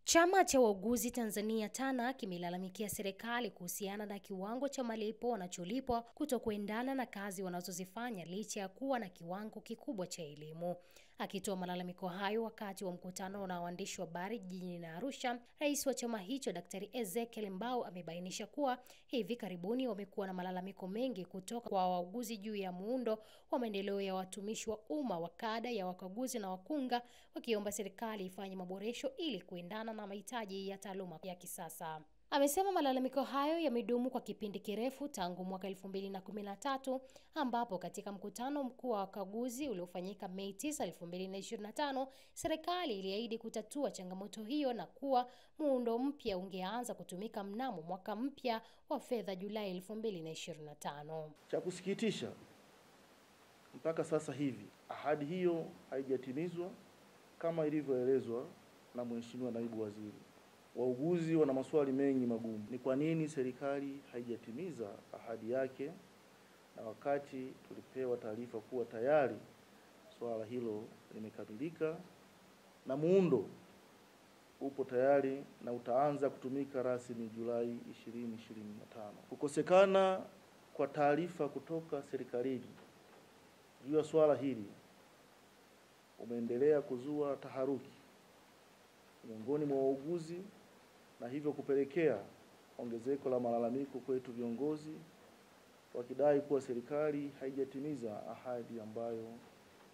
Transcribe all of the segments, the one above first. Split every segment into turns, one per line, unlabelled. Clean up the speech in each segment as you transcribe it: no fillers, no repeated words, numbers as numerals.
Chama cha Wauguzi Tanzania TANA kimelalamikia serikali kuhusiana na kiwango cha malipo wanacholipwa kutokuendana na kazi wanazozifanya licha ya kuwa na kiwango kikubwa cha elimu. Akitoa malalamiko hayo wakati wa mkutano na waandishi wa habari jijini Arusha, rais wa chama hicho Daktari Ezekiel Mbao amebainisha kuwa hivi karibuni wamekuwa na malalamiko mengi kutoka kwa wauguzi juu ya muundo wa maendeleo ya watumishi wa umma wa kada ya wakaguzi na wakunga, wakiomba serikali ifanye maboresho ili kuendana na mahitaji ya taaluma ya kisasa. Amesema malalamiko hayo yamedumu kwa kipindi kirefu tangu mwaka 2013 ambapo katika mkutano mkuu wa wakaguzi uliofanyika Mei 9, 2025, serikali iliahidi kutatua changamoto hiyo na kuwa muundo mpya ungeanza kutumika mnamo mwaka mpya wa fedha Julai 2025.
Cha kusikitisha, mpaka sasa hivi ahadi hiyo haijatimizwa kama ilivyoelezwa na Mheshimiwa Naibu Waziri. Wauguzi wana maswali mengi magumu. Ni kwa nini serikali haijatimiza ahadi yake, na wakati tulipewa taarifa kuwa tayari swala hilo limekamilika na muundo upo tayari na utaanza kutumika rasmi Julai 2025. Kukosekana kwa taarifa kutoka serikalini juu ya swala hili umeendelea kuzua taharuki miongoni mwa wauguzi na hivyo kupelekea ongezeko la malalamiko kwetu viongozi, wakidai kuwa serikali haijatimiza ahadi ambayo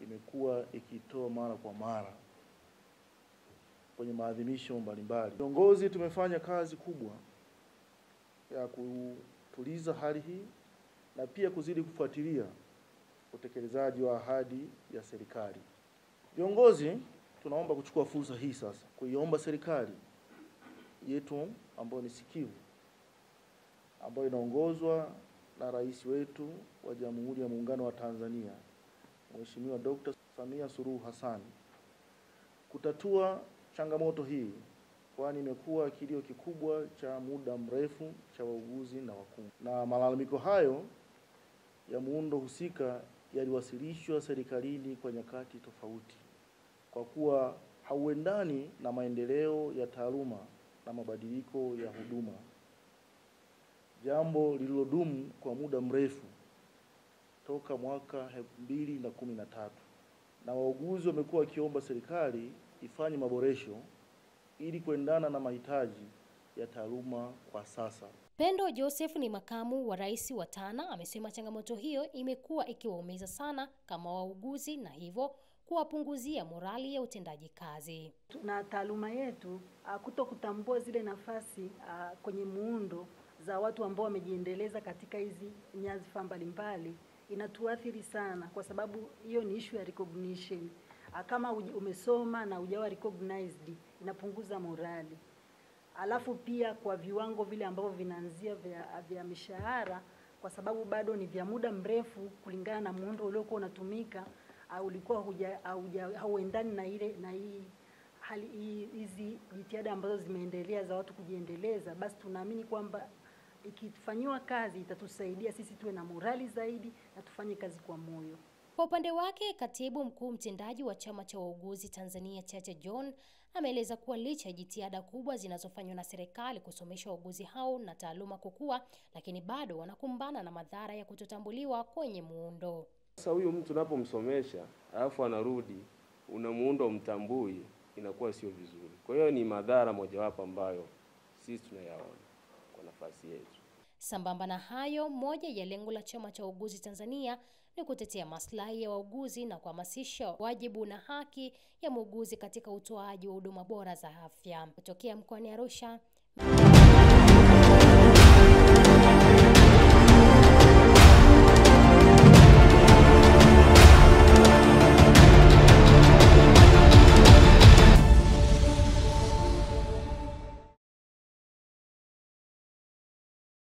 imekuwa ikitoa mara kwa mara kwenye maadhimisho mbalimbali. Viongozi tumefanya kazi kubwa ya kutuliza hali hii na pia kuzidi kufuatilia utekelezaji wa ahadi ya serikali. Viongozi tunaomba kuchukua fursa hii sasa kuiomba serikali yetu ambayo ni sikivu, ambayo inaongozwa na rais wetu wa Jamhuri ya Muungano wa Tanzania, Mheshimiwa Dr. Samia Suluhu Hassan, kutatua changamoto hii, kwani imekuwa kilio kikubwa cha muda mrefu cha wauguzi na wakunga. Na malalamiko hayo ya muundo husika yaliwasilishwa serikalini kwa nyakati tofauti, kwa kuwa hauendani na maendeleo ya taaluma na mabadiliko ya huduma, jambo lililodumu kwa muda mrefu toka mwaka 2013. Na wauguzi wamekuwa wakiomba serikali ifanye maboresho ili kuendana na mahitaji ya taaluma kwa sasa.
Pendo Joseph ni makamu wa rais wa TANA, amesema changamoto hiyo imekuwa ikiwaumiza sana kama wauguzi na hivyo kuwapunguzia morali ya utendaji kazi.
Na taaluma yetu kutokutambua zile nafasi kwenye muundo za watu ambao wamejiendeleza katika hizi nyadhifa mbalimbali inatuathiri sana, kwa sababu hiyo ni issue ya recognition. Kama umesoma na hujawa recognized inapunguza morali. Alafu pia kwa viwango vile ambavyo vinaanzia vya mishahara, kwa sababu bado ni vya muda mrefu kulingana na muundo uliokuwa unatumika, ulikuwa hauendani na hii hali hizi jitihada ambazo zimeendelea za watu kujiendeleza. Basi tunaamini kwamba ikifanywa kazi itatusaidia sisi tuwe na morali zaidi na tufanye kazi kwa moyo.
Kwa upande wake, katibu mkuu mtendaji wa chama cha wauguzi Tanzania Chacha John ameeleza kuwa licha ya jitihada kubwa zinazofanywa na serikali kusomesha wauguzi hao na taaluma kukua, lakini bado wanakumbana na madhara ya kutotambuliwa kwenye muundo.
Sasa huyu mtu unapomsomesha alafu anarudi una muundo mtambui, inakuwa sio vizuri. Kwa hiyo ni madhara mojawapo ambayo sisi tunayaona kwa nafasi yetu.
Sambamba na hayo, moja ya lengo la chama cha wauguzi Tanzania ni kutetea maslahi ya wauguzi na kuhamasisha wajibu na haki ya muuguzi katika utoaji wa huduma bora za afya. Kutokea mkoani Arusha.